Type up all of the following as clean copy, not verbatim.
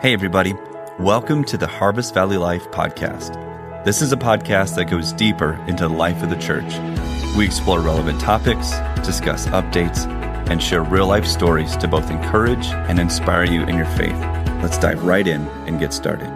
Hey, everybody. Welcome to the Harvest Valley Life podcast. This is a podcast that goes deeper into the life of the church. We explore relevant topics, discuss updates, and share real-life stories to both encourage and inspire you in your faith. Let's dive right in and get started.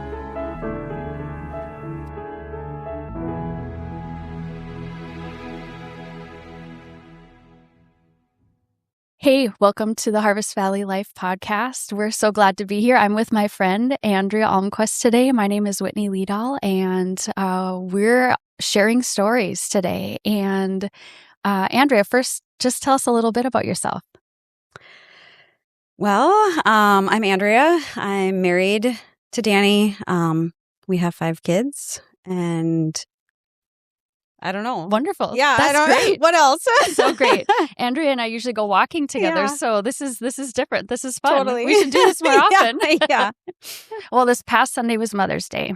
Hey, welcome to the Harvest Valley Life podcast. We're so glad to be here. I'm with my friend, Andrea Almquist today. My name is Whitney Leedahl, and we're sharing stories today. And Andrea, first, just tell us a little bit about yourself. Well, I'm Andrea. I'm married to Danny. We have 5 kids, and I don't know. Wonderful. Yeah, that's great. What else? So great. Andrea and I usually go walking together, so this is different. This is fun. Totally. We should do this more often. Yeah. Well, this past Sunday was Mother's Day.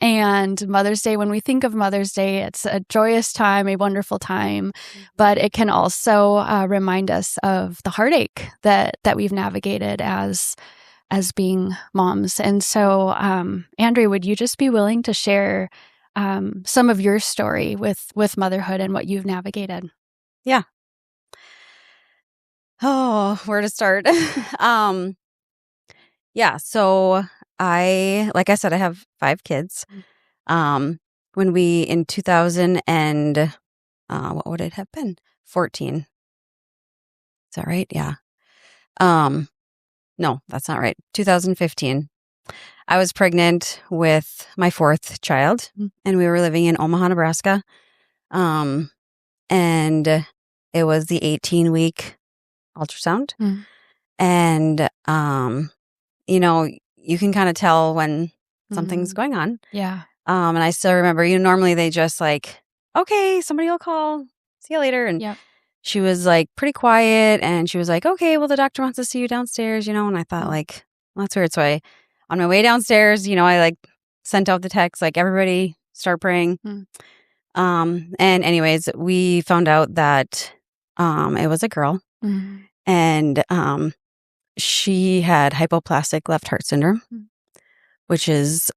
And Mother's Day, when we think of Mother's Day, it's a joyous time, a wonderful time, but it can also remind us of the heartache that we've navigated as being moms. And so, Andrea, would you just be willing to share some of your story with motherhood and what you've navigated? Yeah. Oh, where to start? Yeah. So like I said, I have 5 kids. When we, in 2000 and, what would it have been? 14. Is that right? Yeah. No, that's not right. 2015. I was pregnant with my 4th child, and we were living in Omaha, Nebraska. And it was the 18-week ultrasound. And, you can kind of tell when something's going on. Yeah. And I still remember, normally they just like, okay, somebody will call. See you later. And she was like pretty quiet, and she was like, okay, well, the doctor wants to see you downstairs, and I thought like, well, that's weird. So on my way downstairs, I like sent out the text, like, everybody start praying. And anyways, we found out that it was a girl, and she had hypoplastic left heart syndrome, which is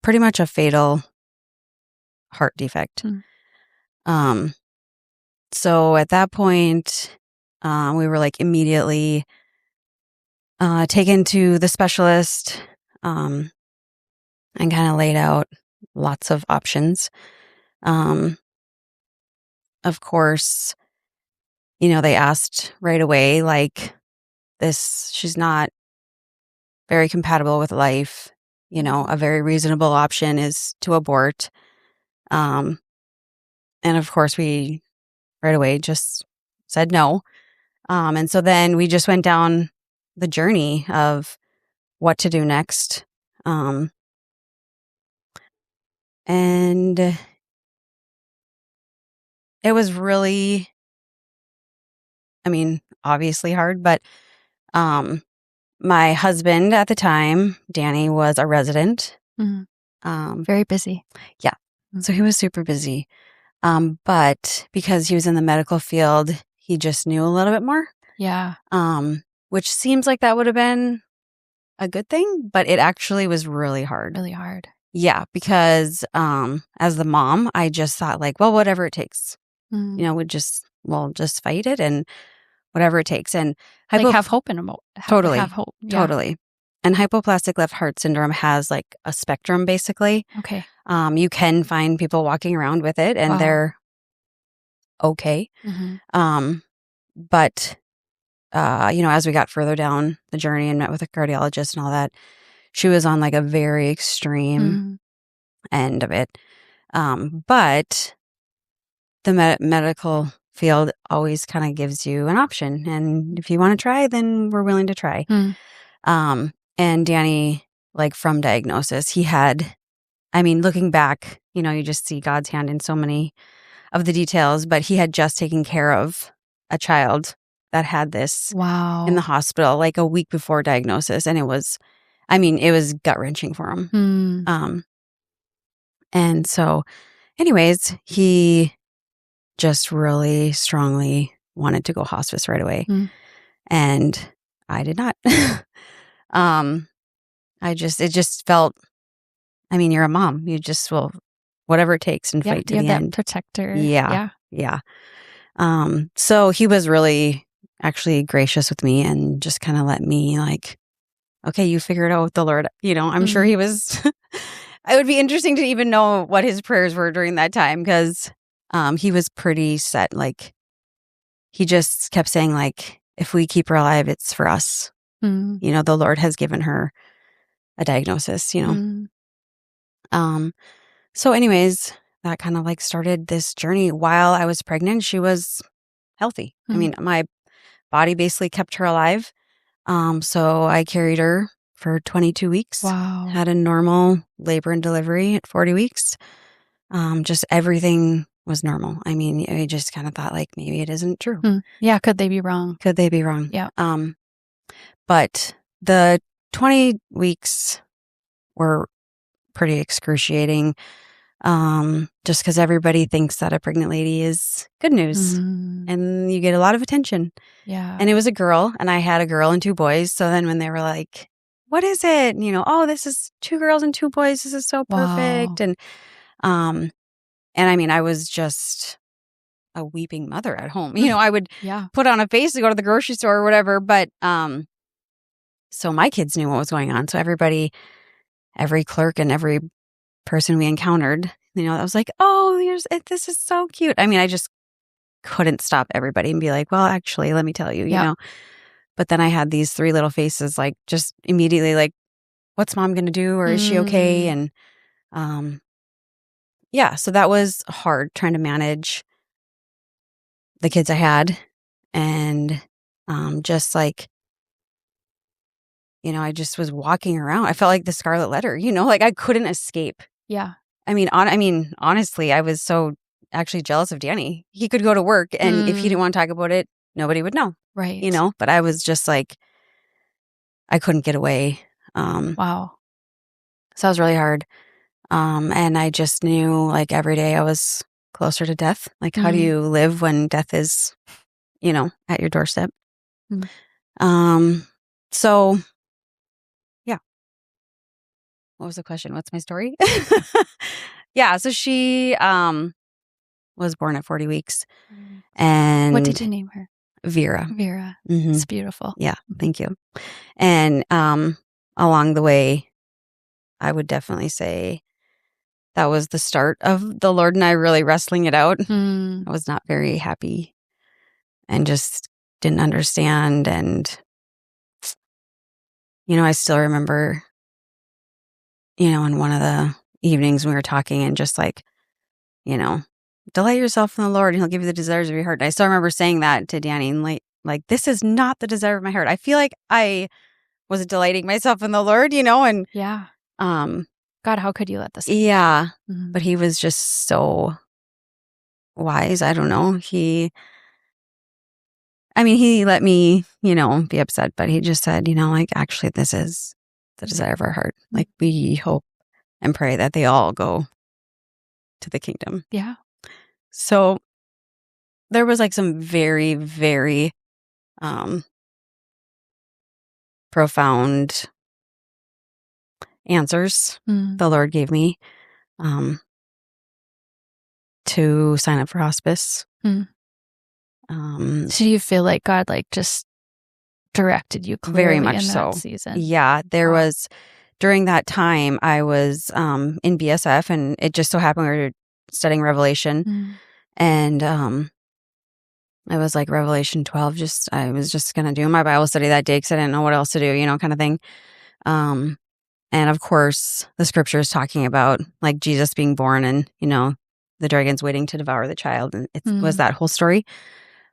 pretty much a fatal heart defect. So at that point, we were like immediately taken to the specialist, and kind of laid out lots of options. Of course, they asked right away, like, she's not very compatible with life. A very reasonable option is to abort. And of course, we right away just said no. And so then we just went down the journey of what to do next. And it was really, obviously hard, but my husband at the time, Danny, was a resident. Very busy. Yeah. So he was super busy. But because he was in the medical field, he just knew a little bit more. Yeah. Which seems like that would have been a good thing, but it actually was really hard. Really hard. Yeah, because as the mom, I just thought like, well, whatever it takes. We'll just fight it and whatever it takes. And have hope in them. Totally. Have hope. Yeah. Totally. And hypoplastic left heart syndrome has like a spectrum, basically. Okay. You can find people walking around with it, and they're okay. But as we got further down the journey and met with a cardiologist and all that, she was on like a very extreme end of it. But the medical field always kind of gives you an option. And if you want to try, then we're willing to try. And Danny, like from diagnosis, he had, looking back, you just see God's hand in so many of the details, but he had just taken care of a child that had this in the hospital like a week before diagnosis. And it was gut-wrenching for him. And so anyways, he just really strongly wanted to go hospice right away. And I did not. it just felt, I mean, you're a mom. You just will, whatever it takes and fight to the end. That protector. Yeah. So he was really actually gracious with me and just kind of let me like, okay, you figure it out with the Lord. I'm sure he was, it would be interesting to even know what his prayers were during that time because he was pretty set. Like he just kept saying like, if we keep her alive, it's for us. The Lord has given her a diagnosis, So anyways, that kind of like started this journey. While I was pregnant, she was healthy. I mean, my body basically kept her alive. So I carried her for 22 weeks. Wow. Had a normal labor and delivery at 40 weeks. Just everything was normal. I mean, I just kind of thought like maybe it isn't true. Yeah. Could they be wrong? Yeah. Yeah. But the 20 weeks were pretty excruciating. Just because everybody thinks that a pregnant lady is good news and you get a lot of attention. Yeah. And it was a girl and I had a girl and 2 boys. So then when they were like, what is it? Oh, this is 2 girls and 2 boys. This is so perfect. Wow. And I mean, I was just a weeping mother at home. I would put on a face to go to the grocery store or whatever. But, so my kids knew what was going on. So everybody, every clerk and every person we encountered, I was like, oh, this is so cute. I mean, I just couldn't stop everybody and be like, well, actually, let me tell you, you know. But then I had these 3 little faces, like just immediately like, what's mom going to do? Or is she okay? And so that was hard trying to manage the kids I had. And just like, I just was walking around. I felt like the Scarlet Letter, like I couldn't escape. Yeah. I mean, honestly, I was so actually jealous of Danny. He could go to work and if he didn't want to talk about it, nobody would know. Right. But I was just like, I couldn't get away. Wow. So it was really hard. And I just knew like every day I was closer to death. Like, how do you live when death is, at your doorstep? So yeah. What was the question? What's my story? Yeah. So she, was born at 40 weeks. And what did you name her? Vera. It's beautiful. Yeah. Thank you. And, along the way, I would definitely say that was the start of the Lord and I really wrestling it out. I was not very happy and just didn't understand. And, I still remember, in one of the evenings we were talking and just like, delight yourself in the Lord and he'll give you the desires of your heart. And I still remember saying that to Danny and like, this is not the desire of my heart. I feel like I was delighting myself in the Lord, and yeah. God, how could you let this happen? Yeah. But he was just so wise. I don't know. He let me, be upset, but he just said, like, actually, this is the desire of our heart. Like, we hope and pray that they all go to the kingdom. Yeah. So there was like some very, very profound answers the Lord gave me to sign up for hospice. So do you feel like God just directed you clearly very much in so that season? Yeah, there was during that time I was in BSF and it just so happened we were studying Revelation and I was like Revelation 12 I was just gonna do my Bible study that day because I didn't know what else to do, kind of thing. And of course, the scripture is talking about like Jesus being born and, the dragon's waiting to devour the child. And it was that whole story.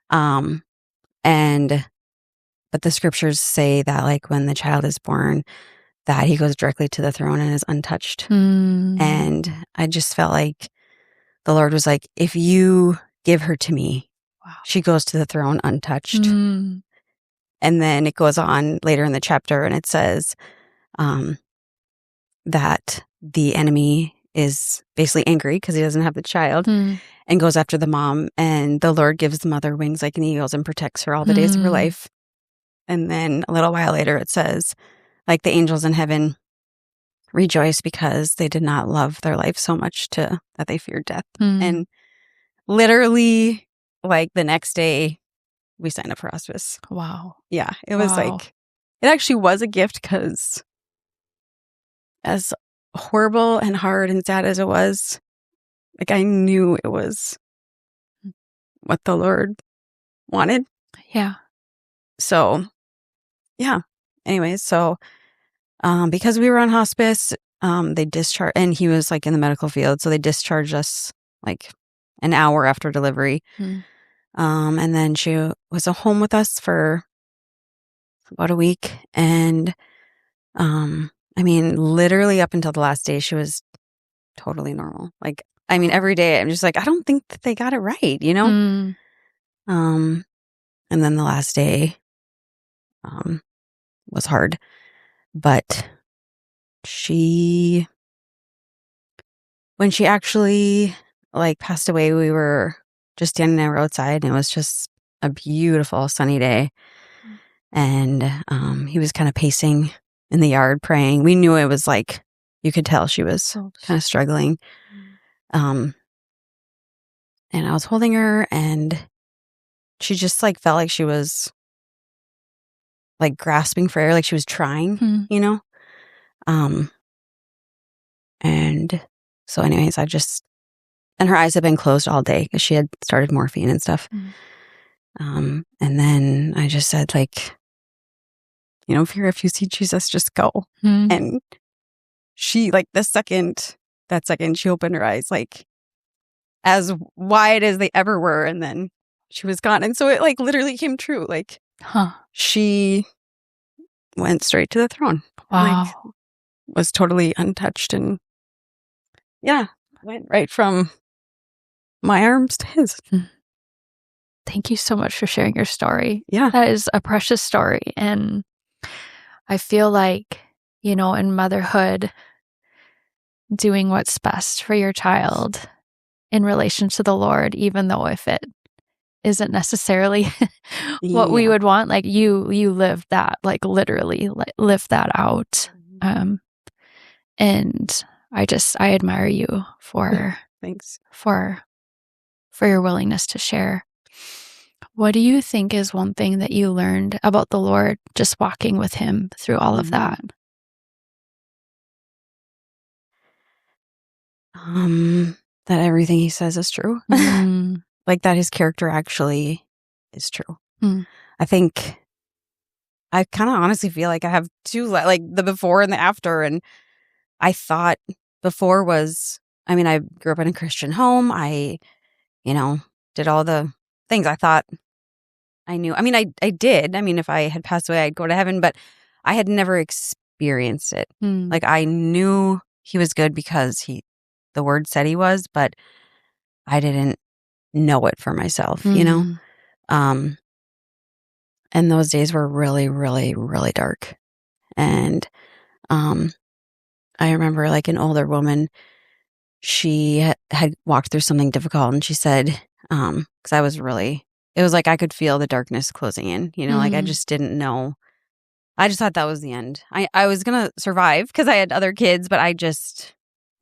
But the scriptures say that like when the child is born, that he goes directly to the throne and is untouched. And I just felt like the Lord was like, if you give her to me, she goes to the throne untouched. And then it goes on later in the chapter and it says, that the enemy is basically angry because he doesn't have the child and goes after the mom. And the Lord gives the mother wings like an eagle's and protects her all the days of her life. And then a little while later, it says, like the angels in heaven rejoice because they did not love their life so much that they feared death. And literally, like the next day, we signed up for hospice. Wow. Yeah, it was like, it actually was a gift because as horrible and hard and sad as it was, like I knew it was what the Lord wanted. Yeah. So, yeah. Anyways, so because we were on hospice, they discharged, and he was like in the medical field, so they discharged us like an hour after delivery. And then she was home with us for about a week, and I mean, literally up until the last day, she was totally normal. Like, I mean, every day I'm just like, I don't think that they got it right, you know? And then the last day was hard, but when she actually like passed away, we were just standing there outside, and it was just a beautiful sunny day. And he was kind of pacing in the yard praying. We knew it was like, you could tell she was kind of struggling. And I was holding her, and she just like felt like she was like grasping for air, like she was trying, you know? And so anyways, and her eyes had been closed all day because she had started morphine and stuff. And then I just said, like, you know, if you see Jesus, just go. And she, like, that second, she opened her eyes, like, as wide as they ever were. And then she was gone. And so it, like, literally came true. Like, she went straight to the throne. Wow. Like, was totally untouched. And yeah, went right from my arms to his. Thank you so much for sharing your story. Yeah. That is a precious story. And I feel like, you know, in motherhood, doing what's best for your child in relation to the Lord, even though if it isn't necessarily what we would want, like you lived that, like literally lived that out. And I admire you for thanks for your willingness to share. What do you think is one thing that you learned about the Lord just walking with him through all of that? That everything he says is true. Like that his character actually is true. I think I kind of honestly feel like I have two, like the before and the after. And I thought before was, I mean, I grew up in a Christian home. I, you know, did all the things I thought I knew. I mean, I did. I mean, if I had passed away, I'd go to heaven, but I had never experienced it. Like I knew he was good because the word said he was, but I didn't know it for myself, you know? And those days were really, really, really dark. And I remember like an older woman, she had walked through something difficult, and she said, because it was like I could feel the darkness closing in, you know, like I just didn't know. I just thought that was the end. I was going to survive because I had other kids, but I just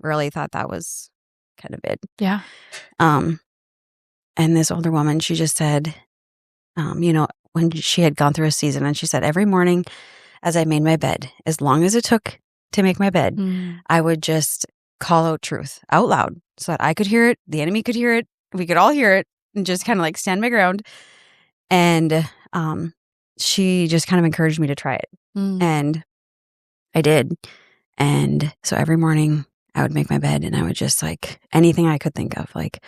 really thought that was kind of it. Yeah. And this older woman, she just said, you know, when she had gone through a season, and she said, every morning as I made my bed, as long as it took to make my bed, I would just call out truth out loud so that I could hear it, the enemy could hear it, we could all hear it, and just kind of like stand my ground. And she just kind of encouraged me to try it. And I did. And so every morning I would make my bed, and I would just like anything I could think of, like,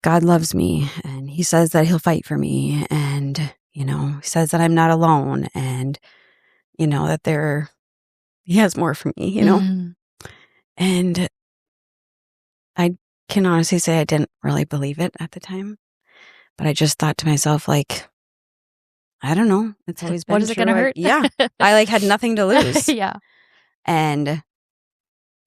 God loves me, and he says that he'll fight for me, and, you know, he says that I'm not alone, and, you know, that he has more for me, you know? And I can honestly say I didn't really believe it at the time, but I just thought to myself, like, I don't know. It's always been What is it going to hurt? Yeah. I like had nothing to lose. Yeah. And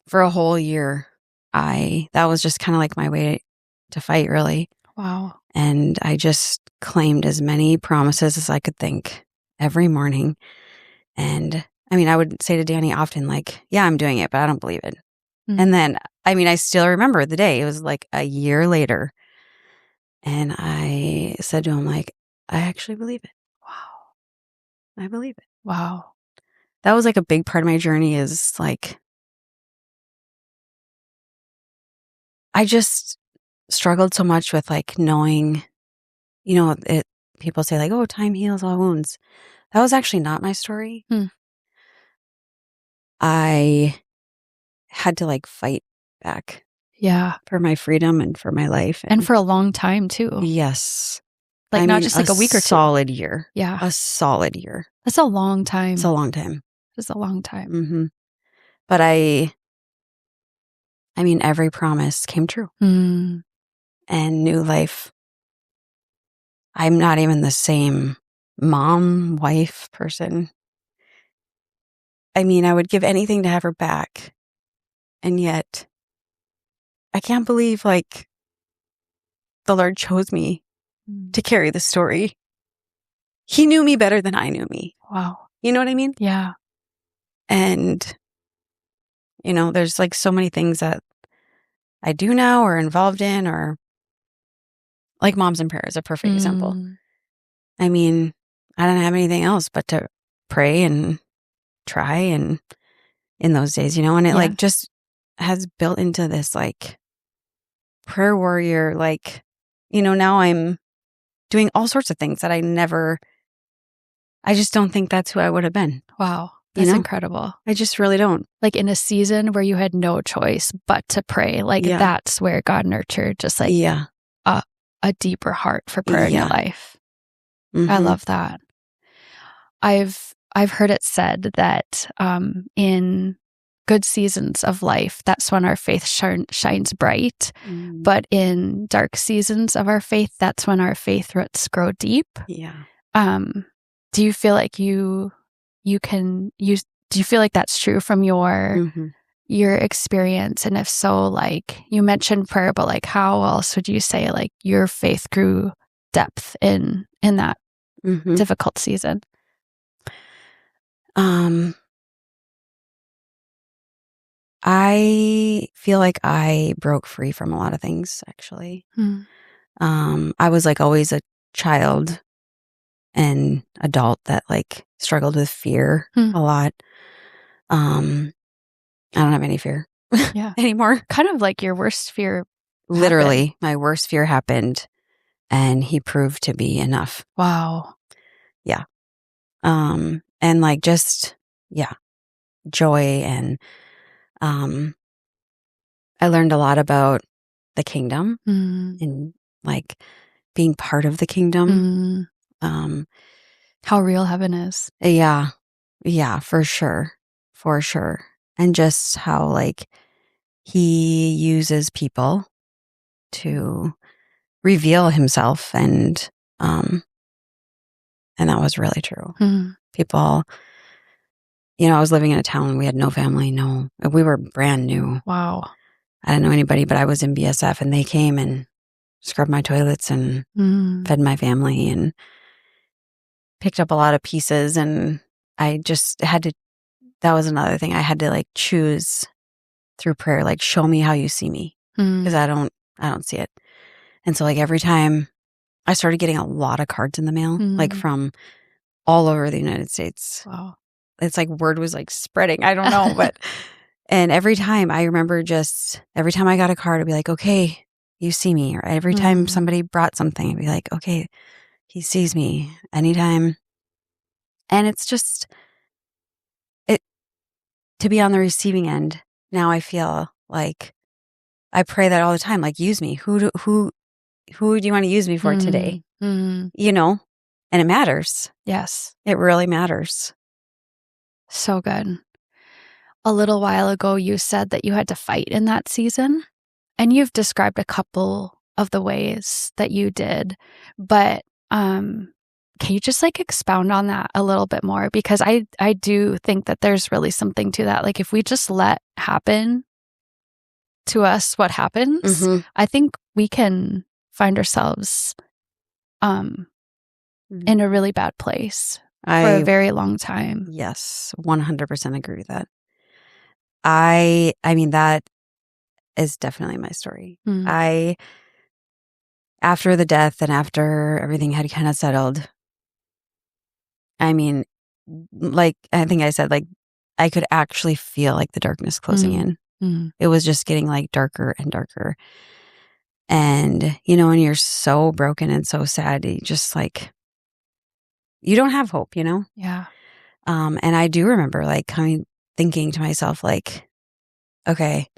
for a whole year, that was just kind of like my way to fight, really. Wow. And I just claimed as many promises as I could think every morning. And I mean, I would say to Danny often, like, yeah, I'm doing it, but I don't believe it. Mm. And then, I mean, I still remember the day. It was like a year later. And I said to him, like, I actually believe it. Wow. I believe it. Wow. That was like a big part of my journey is like, I just struggled so much with like knowing, people say like, oh, time heals all wounds. That was actually not my story. I had to like fight back. Yeah. For my freedom and for my life. And for a long time too. Yes. Like not just like a week or two. A solid year. Yeah. A solid year. That's a long time. It's a long time. It's a long time. Mm-hmm. But I mean, every promise came true. Mm. And new life. I'm not even the same mom, wife, person. I mean, I would give anything to have her back. And yet, I can't believe like the Lord chose me to carry the story. He knew me better than I knew me. Wow. You know what I mean? Yeah. And, there's like so many things that I do now or involved in, or like Moms in Prayer is a perfect example. I mean, I don't have anything else but to pray and try and in those days, and it like just has built into this like prayer warrior, like, now I'm doing all sorts of things that I just don't think that's who I would have been. Wow. That's incredible. I just really don't. Like in a season where you had no choice but to pray, like that's where God nurtured just like a deeper heart for prayer in your life. Mm-hmm. I love that. I've heard it said that in good seasons of life, that's when our faith shines bright. Mm. But in dark seasons of our faith, that's when our faith roots grow deep. Yeah. Do you feel like do you feel like that's true from your experience? And if so, like you mentioned prayer, but like how else would you say like your faith grew depth in that difficult season? I feel like I broke free from a lot of things, actually. I was like always a child and adult that like struggled with fear a lot. I don't have any fear anymore. Kind of like your worst fear. Literally, my worst fear happened and he proved to be enough. Wow. Yeah. And like just, joy. And I learned a lot about the kingdom and like being part of the kingdom. How real heaven is. Yeah. Yeah, for sure. For sure. And just how like he uses people to reveal himself and that was really true. People, I was living in a town, we had no family, we were brand new. Wow. I didn't know anybody, but I was in BSF and they came and scrubbed my toilets and fed my family and picked up a lot of pieces. And I just had to, that was another thing. I had to like choose through prayer, like show me how you see me because I don't see it. And so like every time I started getting a lot of cards in the mail, like from all over the United States. Wow. It's like word was like spreading. I don't know, but, and every time I remember every time I got a card, I'd be like, okay, you see me. Or every time somebody brought something, I'd be like, okay, he sees me anytime. And it's just, to be on the receiving end. Now I feel like I pray that all the time, like use me. Who do you want to use me for today? And it matters. Yes. It really matters. So good. A little while ago, you said that you had to fight in that season, and you've described a couple of the ways that you did, but can you just like expound on that a little bit more? Because I do think that there's really something to that. Like if we just let happen to us what happens, I think we can find ourselves in a really bad place. for a very long time. Yes, 100% agree with that. I mean, that is definitely my story. After the death and after everything had kind of settled, I mean, like, I think I said, like, I could actually feel like the darkness closing in. It was just getting like darker and darker. And, when you're so broken and so sad, you just like, you don't have hope, Yeah. And I do remember like thinking to myself, like, okay,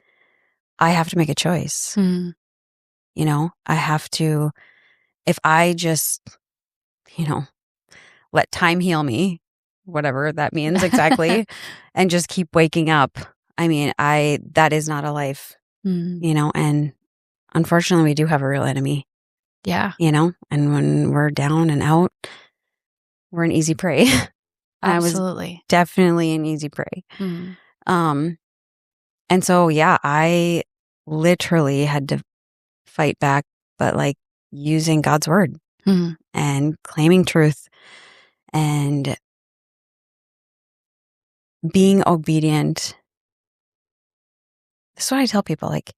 I have to make a choice. I have to, if I just, let time heal me, whatever that means exactly, and just keep waking up. I mean, that is not a life, and unfortunately we do have a real enemy. Yeah. And when we're down and out, we're an easy prey. Absolutely. I was definitely an easy prey. And so, yeah, I literally had to fight back, but like using God's word and claiming truth and being obedient. This is what I tell people, like,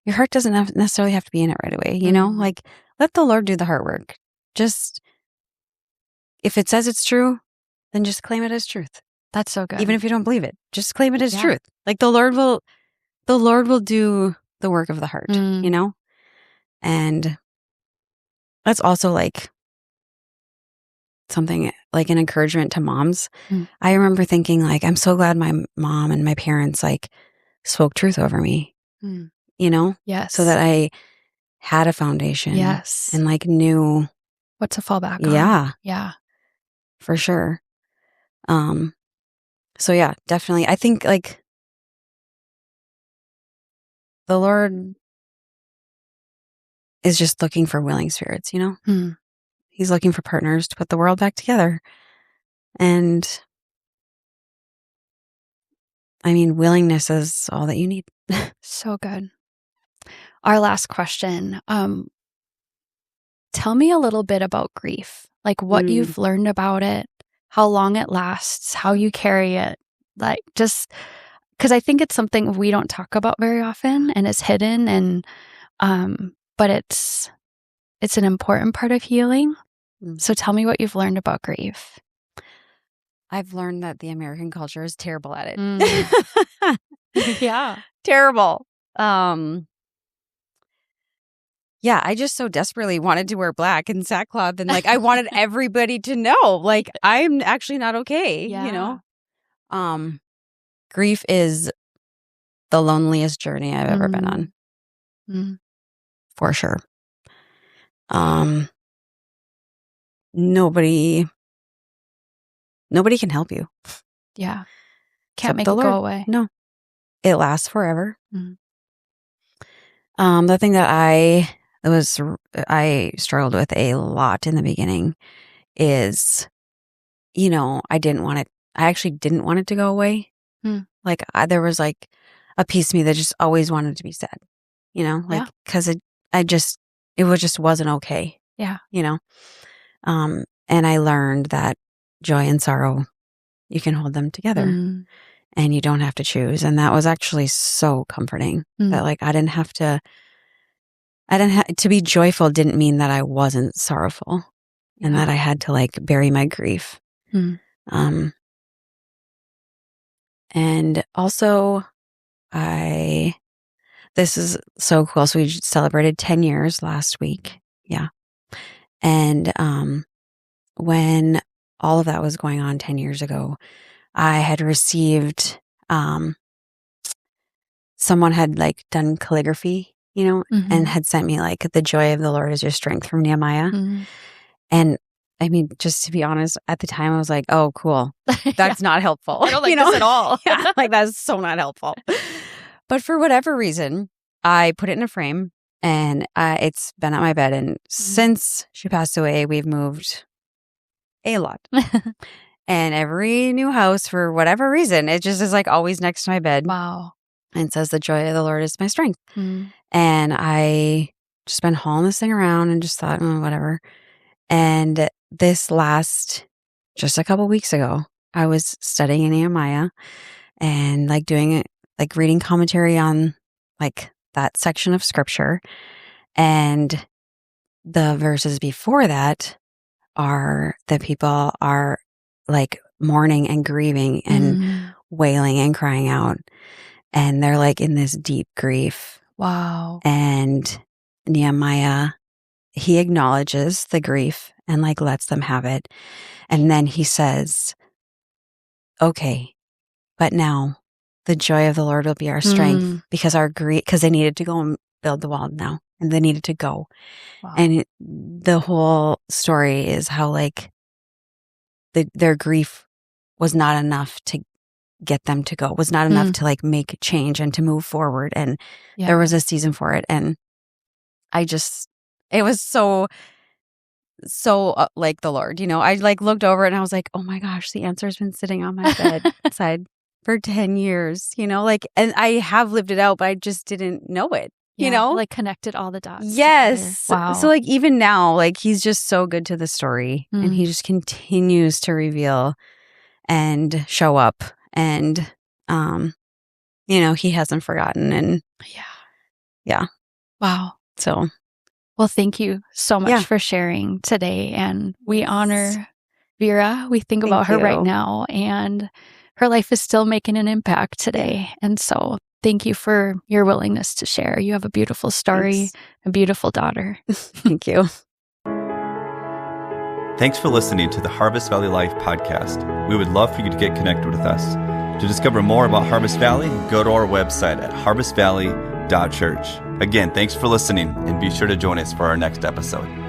your heart doesn't necessarily have to be in it right away, like, let the Lord do the hard work. Just, if it says it's true, then just claim it as truth. That's so good. Even if you don't believe it, just claim it as truth. Like, the Lord will do the work of the heart, and that's also like something like an encouragement to moms. I remember thinking, like, I'm so glad my mom and my parents like spoke truth over me, Yes. so that I had a foundation. Yes. And like knew what to fall back on. Yeah. Yeah. For sure. So yeah, definitely. I think like the Lord is just looking for willing spirits, He's looking for partners to put the world back together. And I mean, willingness is all that you need. So good. Our last question. Tell me a little bit about grief, like what you've learned about it, how long it lasts, how you carry it, like just because I think it's something we don't talk about very often and it's hidden, and but it's an important part of healing. So tell me what you've learned about grief. I've learned that the American culture is terrible at it. Yeah. Terrible. Yeah, I just so desperately wanted to wear black and sackcloth, and like I wanted everybody to know, like, I'm actually not okay, Grief is the loneliest journey I've ever been on. For sure. Nobody can help you. Yeah. Can't Except make the it Lord. go away. No. It lasts forever. The thing that I struggled with a lot in the beginning is, I actually didn't want it to go away. Like there was like a piece of me that just always wanted to be sad, because it just wasn't okay. Yeah. And I learned that joy and sorrow, you can hold them together and you don't have to choose. And that was actually so comforting that like I didn't have to be joyful didn't mean that I wasn't sorrowful and that I had to like bury my grief. And also this is so cool. So we celebrated 10 years last week. Yeah. And, when all of that was going on 10 years ago, I had received, someone had like done calligraphy, and had sent me like the joy of the Lord is your strength from Nehemiah. And I mean, just to be honest, at the time I was like, oh, cool. That's not helpful. I don't like this at all. Yeah, like that's so not helpful. But for whatever reason, I put it in a frame and it's been at my bed. And since she passed away, we've moved a lot. And every new house, for whatever reason, it just is like always next to my bed. Wow. And it says the joy of the Lord is my strength. And I just been hauling this thing around and just thought, whatever. And this last just a couple weeks ago, I was studying Nehemiah and like doing it, like reading commentary on like that section of scripture. And the verses before that are the people are like mourning and grieving and wailing and crying out. And they're like in this deep grief. Wow. And Nehemiah, he acknowledges the grief and like lets them have it. And then he says, okay, but now the joy of the Lord will be our strength, because our grief, because they needed to go and build the wall now, and they needed to go. Wow. And the whole story is how like their grief was not enough to get them to go, was not enough to like make change and to move forward. And there was a season for it. And it was so like the Lord, I like looked over and I was like, oh my gosh, the answer's been sitting on my bedside for 10 years, like, and I have lived it out, but I just didn't know it, like connected all the dots. Yes. Together. Wow. So like even now, like he's just so good to the story and he just continues to reveal and show up and, he hasn't forgotten. And yeah. Wow. So. Well, thank you so much for sharing today. And we honor Vera. We think about her right now, and her life is still making an impact today. And so thank you for your willingness to share. You have a beautiful story, a beautiful daughter. Thank you. Thanks for listening to the Harvest Valley Life podcast. We would love for you to get connected with us. To discover more about Harvest Valley, go to our website at harvestvalley.church. Again, thanks for listening, and be sure to join us for our next episode.